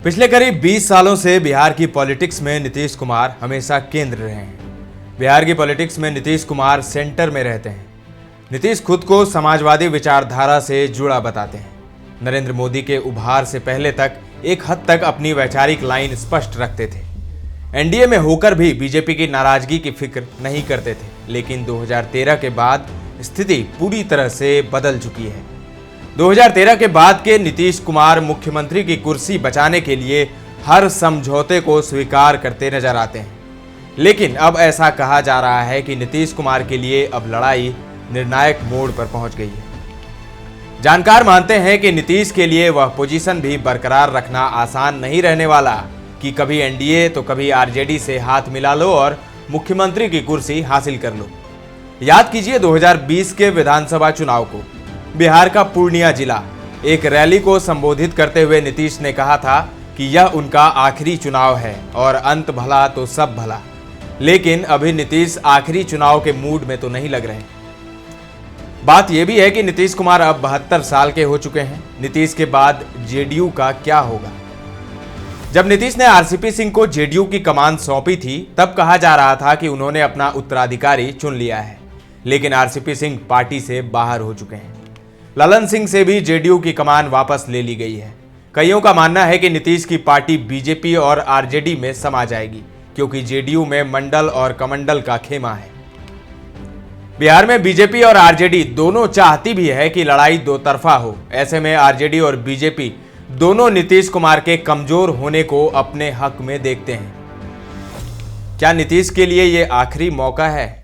पिछले करीब 20 सालों से बिहार की पॉलिटिक्स में नीतीश कुमार हमेशा केंद्र रहे हैं। बिहार की पॉलिटिक्स में नीतीश कुमार सेंटर में रहते हैं। नीतीश खुद को समाजवादी विचारधारा से जुड़ा बताते हैं। नरेंद्र मोदी के उभार से पहले तक एक हद तक अपनी वैचारिक लाइन स्पष्ट रखते थे। एनडीए में होकर भी बीजेपी की नाराजगी की फिक्र नहीं करते थे, लेकिन 2013 के बाद स्थिति पूरी तरह से बदल चुकी है। 2013 के बाद के नीतीश कुमार मुख्यमंत्री की कुर्सी बचाने के लिए हर समझौते को स्वीकार करते नजर आते हैं, लेकिन अब ऐसा कहा जा रहा है कि नीतीश कुमार के लिए अब लड़ाई निर्णायक मोड़ पर पहुंच गई है। जानकार मानते हैं कि नीतीश के लिए वह पोजीशन भी बरकरार रखना आसान नहीं रहने वाला कि कभी एनडीए तो कभी आरजेडी से हाथ मिला लो और मुख्यमंत्री की कुर्सी हासिल कर लो। याद कीजिए 2020 के विधानसभा चुनाव को। बिहार का पूर्णिया जिला, एक रैली को संबोधित करते हुए नीतीश ने कहा था कि यह उनका आखिरी चुनाव है और अंत भला तो सब भला। लेकिन अभी नीतीश आखिरी चुनाव के मूड में तो नहीं लग रहे। बात यह भी है कि नीतीश कुमार अब 72 साल के हो चुके हैं। नीतीश के बाद जेडीयू का क्या होगा? जब नीतीश ने आरसीपी सिंह को जेडीयू की कमान सौंपी थी, तब कहा जा रहा था कि उन्होंने अपना उत्तराधिकारी चुन लिया है, लेकिन आरसीपी सिंह पार्टी से बाहर हो चुके हैं। ललन सिंह से भी जेडीयू की कमान वापस ले ली गई है। कईयों का मानना है कि नीतीश की पार्टी बीजेपी और आरजेडी में समा जाएगी, क्योंकि जेडीयू में मंडल और कमंडल का खेमा है। बिहार में बीजेपी और आरजेडी दोनों चाहती भी है कि लड़ाई दो तरफा हो। ऐसे में आरजेडी और बीजेपी दोनों नीतीश कुमार के कमजोर होने को अपने हक में देखते हैं। क्या नीतीश के लिए यह आखिरी मौका है?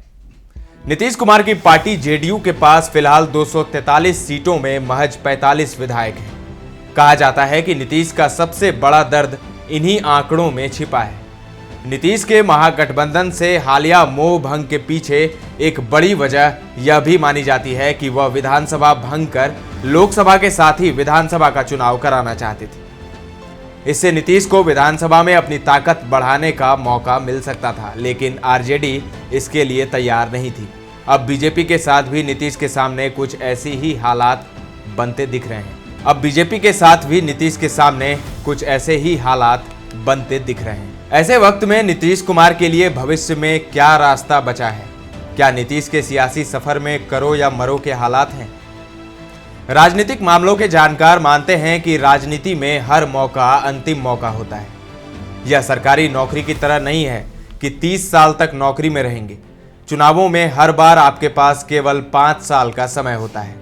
नीतीश कुमार की पार्टी जेडीयू के पास फिलहाल 243 सीटों में महज 45 विधायक हैं। कहा जाता है कि नीतीश का सबसे बड़ा दर्द इन्हीं आंकड़ों में छिपा है। नीतीश के महागठबंधन से हालिया मोह भंग के पीछे एक बड़ी वजह यह भी मानी जाती है कि वह विधानसभा भंग कर लोकसभा के साथ ही विधानसभा का चुनाव कराना चाहते थे। इससे नीतीश को विधानसभा में अपनी ताकत बढ़ाने का मौका मिल सकता था, लेकिन आरजेडी इसके लिए तैयार नहीं थी। अब बीजेपी के साथ भी नीतीश के सामने कुछ ऐसी ही हालात बनते दिख रहे हैं। ऐसे वक्त में नीतीश कुमार के लिए भविष्य में क्या रास्ता बचा है? क्या नीतीश के सियासी सफर में करो या मरो के हालात हैं? राजनीतिक मामलों के जानकार मानते हैं कि राजनीति में हर मौका अंतिम मौका होता है। यह सरकारी नौकरी की तरह नहीं है कि 30 साल तक नौकरी में रहेंगे। चुनावों में हर बार आपके पास केवल 5 साल का समय होता है।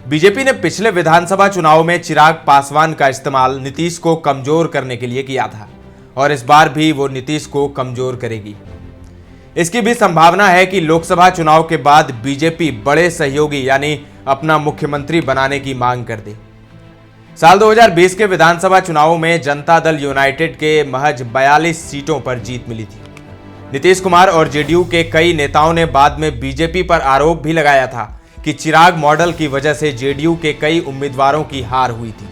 बीजेपी ने पिछले विधानसभा चुनाव में चिराग पासवान का इस्तेमाल नीतीश को कमजोर करने के लिए किया था और इस बार भी वो नीतीश को कमजोर करेगी। इसकी भी संभावना है कि लोकसभा चुनाव के बाद बीजेपी बड़े सहयोगी यानी अपना मुख्यमंत्री बनाने की मांग कर दे। साल 2020 के विधानसभा चुनावों में जनता दल यूनाइटेड के महज 42 सीटों पर जीत मिली थी। नीतीश कुमार और जेडीयू के कई नेताओं ने बाद में बीजेपी पर आरोप भी लगाया था कि चिराग मॉडल की वजह से जेडीयू के कई उम्मीदवारों की हार हुई थी।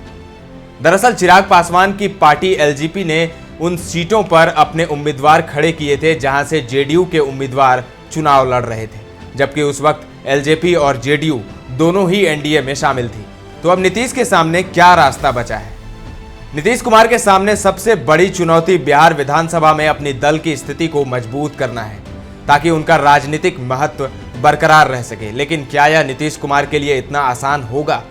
दरअसल चिराग पासवान की पार्टी एलजेपी ने उन सीटों पर अपने उम्मीदवार खड़े किए थे जहां से जेडीयू के उम्मीदवार चुनाव लड़ रहे थे, जबकि उस वक्त एलजेपी और जेडीयू दोनों ही एनडीए में शामिल थी। तो अब नीतीश के सामने क्या रास्ता बचा है? नीतीश कुमार के सामने सबसे बड़ी चुनौती बिहार विधानसभा में अपनी दल की स्थिति को मजबूत करना है, ताकि उनका राजनीतिक महत्व बरकरार रह सके। लेकिन क्या यह नीतीश कुमार के लिए इतना आसान होगा?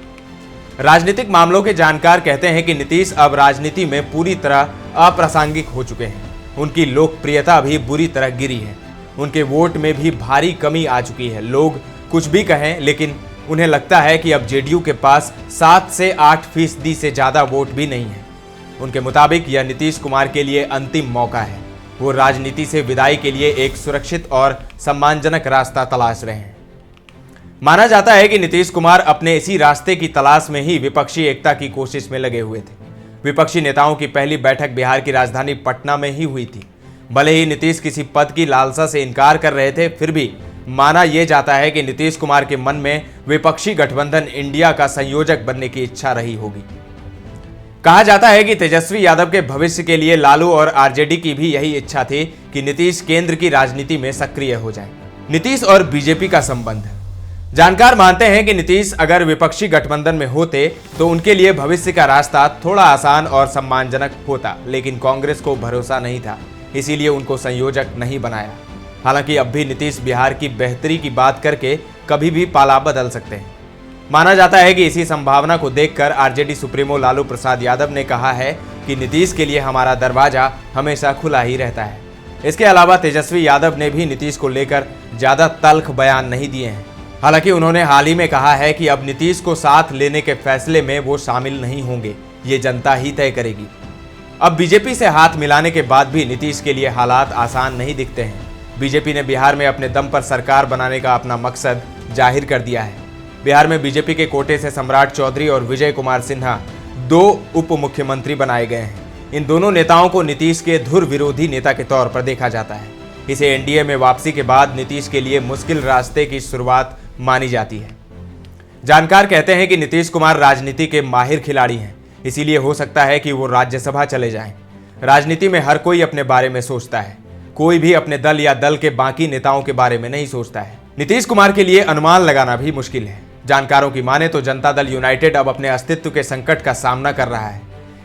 राजनीतिक मामलों के जानकार कहते हैं कि नीतीश अब राजनीति में पूरी तरह अप्रासंगिक हो चुके हैं। उनकी लोकप्रियता भी बुरी तरह गिरी है। उनके वोट में भी भारी कमी आ चुकी है। लोग कुछ भी कहें, लेकिन उन्हें लगता है कि अब जेडीयू के पास 7 से 8% से ज्यादा वोट भी नहीं है। उनके मुताबिक यह नीतीश कुमार के लिए अंतिम मौका है। वो राजनीति से विदाई के लिए एक सुरक्षित और सम्मानजनक रास्ता तलाश रहे हैं। माना जाता है कि नीतीश कुमार अपने इसी रास्ते की तलाश में ही विपक्षी एकता की कोशिश में लगे हुए थे। विपक्षी नेताओं की पहली बैठक बिहार की राजधानी पटना में ही हुई थी। भले ही नीतीश किसी पद की लालसा से इनकार कर रहे थे, फिर भी माना यह जाता है कि नीतीश कुमार के मन में विपक्षी गठबंधन इंडिया का संयोजक बनने की इच्छा रही होगी। कहा जाता है कि तेजस्वी यादव के भविष्य के लिए लालू और आरजेडी की भी यही इच्छा थी कि नीतीश केंद्र की राजनीति में सक्रिय हो जाए। नीतीश और बीजेपी का संबंध। जानकार मानते हैं कि नीतीश अगर विपक्षी गठबंधन में होते तो उनके लिए भविष्य का रास्ता थोड़ा आसान और सम्मानजनक होता, लेकिन कांग्रेस को भरोसा नहीं था, इसीलिए उनको संयोजक नहीं बनाया। हालांकि अब भी नीतीश बिहार की बेहतरी की बात करके कभी भी पाला बदल सकते हैं। माना जाता है कि इसी संभावना को देखकर आरजेडी सुप्रीमो लालू प्रसाद यादव ने कहा है कि नीतीश के लिए हमारा दरवाजा हमेशा खुला ही रहता है। इसके अलावा तेजस्वी यादव ने भी नीतीश को लेकर ज्यादा तल्ख बयान नहीं दिए हैं। हालांकि उन्होंने हाल ही में कहा है कि अब नीतीश को साथ लेने के फैसले में वो शामिल नहीं होंगे, ये जनता ही तय करेगी। अब बीजेपी से हाथ मिलाने के बाद भी नीतीश के लिए हालात आसान नहीं दिखते हैं। बीजेपी ने बिहार में अपने दम पर सरकार बनाने का अपना मकसद जाहिर कर दिया है। बिहार में बीजेपी के कोटे से सम्राट चौधरी और विजय कुमार सिन्हा 2 उप मुख्यमंत्री बनाए गए हैं। इन दोनों नेताओं को नीतीश के धुर विरोधी नेता के तौर पर देखा जाता है। इसे एनडीए में वापसी के बाद नीतीश के लिए मुश्किल रास्ते की शुरुआत मानी जाती है। जानकार कहते हैं कि नीतीश कुमार राजनीति के माहिर खिलाड़ी हैं, इसीलिए हो सकता है कि वो राज्यसभा चले जाएं। राजनीति में हर कोई अपने बारे में सोचता है, कोई भी अपने दल या दल के बाकी नेताओं के बारे में नहीं सोचता है। नीतीश कुमार के लिए अनुमान लगाना भी मुश्किल है। जानकारों की माने तो जनता दल यूनाइटेड अब अपने अस्तित्व के संकट का सामना कर रहा है।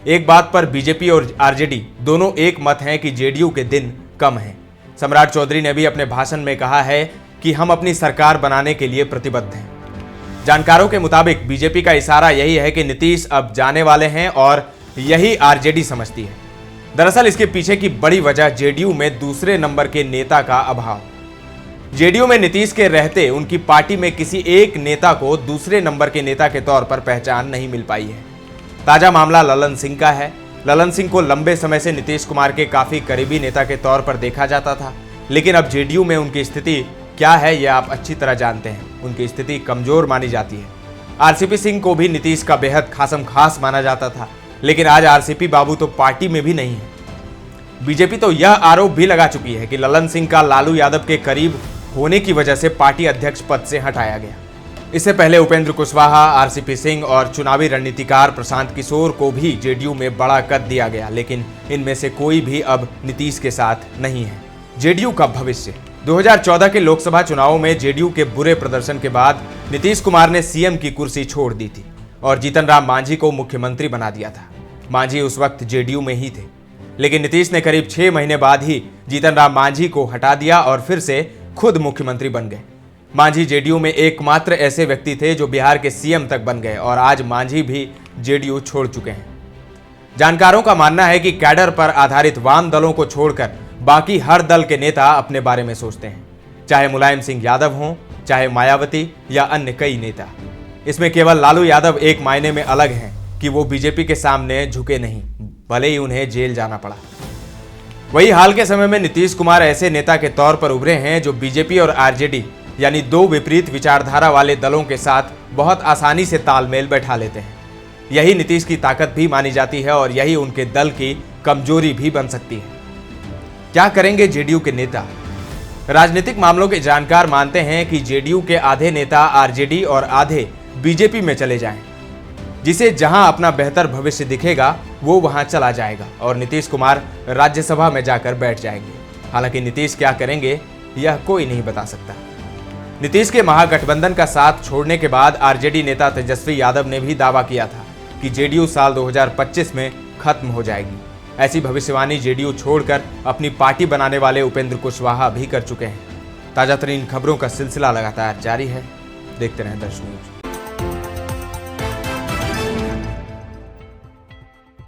एक बात पर बीजेपी और आरजेडी दोनों एक मत हैं कि जेडीयू के दिन कम हैं। सम्राट चौधरी ने भी अपने भाषण में कहा है कि हम अपनी सरकार बनाने के लिए प्रतिबद्ध हैं। जानकारों के मुताबिक बीजेपी का इशारा यही है कि नीतीश अब जाने वाले हैं और यही आरजेडी समझती है। दरअसल इसके पीछे की बड़ी वजह जेडीयू में दूसरे नंबर के नेता का अभाव। जेडीयू में नीतीश के रहते उनकी पार्टी में किसी एक नेता को दूसरे नंबर के नेता के तौर पर पहचान नहीं मिल पाई है। ताजा मामला ललन सिंह का है। ललन सिंह को लंबे समय से नीतीश कुमार के काफी करीबी नेता के तौर पर देखा जाता था, लेकिन अब जेडीयू में उनकी स्थिति क्या है यह आप अच्छी तरह जानते हैं। उनकी स्थिति कमजोर मानी जाती है। आरसीपी सिंह को भी नीतीश का बेहद खासम खास माना जाता था, लेकिन आज आरसीपी बाबू तो पार्टी में भी नहीं है। बीजेपी तो यह आरोप भी लगा चुकी है कि ललन सिंह का लालू यादव के करीब होने की वजह से पार्टी अध्यक्ष पद से हटाया गया। इससे पहले उपेंद्र कुशवाहा, आरसीपी सिंह और चुनावी रणनीतिकार प्रशांत किशोर को भी जेडीयू में बड़ा कद दिया गया, लेकिन इनमें से कोई भी अब नीतीश के साथ नहीं है। जेडीयू का भविष्य 2014 के लोकसभा चुनावों में जेडीयू के बुरे प्रदर्शन के बाद नीतीश कुमार ने सीएम की कुर्सी छोड़ दी थी और जीतन राम मांझी को मुख्यमंत्री बना दिया था। मांझी उस वक्त जेडीयू में ही थे, लेकिन नीतीश ने करीब 6 महीने बाद ही जीतन राम मांझी को हटा दिया और फिर से खुद मुख्यमंत्री बन गए। मांझी जेडीयू में एकमात्र ऐसे व्यक्ति थे जो बिहार के सीएम तक बन गए और आज मांझी भी जेडीयू छोड़ चुके हैं। जानकारों का मानना है कि कैडर पर आधारित वाम दलों को छोड़कर बाकी हर दल के नेता अपने बारे में सोचते हैं, चाहे मुलायम सिंह यादव हों, चाहे मायावती या अन्य कई नेता। इसमें केवल लालू यादव एक मायने में अलग हैं कि वो बीजेपी के सामने झुके नहीं, भले ही उन्हें जेल जाना पड़ा। वही हाल के समय में नीतीश कुमार ऐसे नेता के तौर पर उभरे हैं जो बीजेपी और आरजेडी यानी 2 विपरीत विचारधारा वाले दलों के साथ बहुत आसानी से तालमेल बैठा लेते हैं। यही नीतीश की ताकत भी मानी जाती है और यही उनके दल की कमजोरी भी बन सकती है। क्या करेंगे जेडीयू के नेता? राजनीतिक मामलों के जानकार मानते हैं कि जेडीयू के आधे नेता आरजेडी और आधे बीजेपी में चले जाएं। जिसे जहां अपना बेहतर भविष्य दिखेगा वो वहां चला जाएगा और नीतीश कुमार राज्यसभा में जाकर बैठ जाएंगे। हालांकि नीतीश क्या करेंगे यह कोई नहीं बता सकता। नीतीश के महागठबंधन का साथ छोड़ने के बाद आरजेडी नेता तेजस्वी यादव ने भी दावा किया था कि जेडीयू साल 2025 में खत्म हो जाएगी। ऐसी भविष्यवाणी जेडीयू छोड़कर अपनी पार्टी बनाने वाले उपेंद्र कुशवाहा भी कर चुके हैं। ताजा तरीन खबरों का सिलसिला लगातार जारी है। देखते रहें दर्श न्यूज।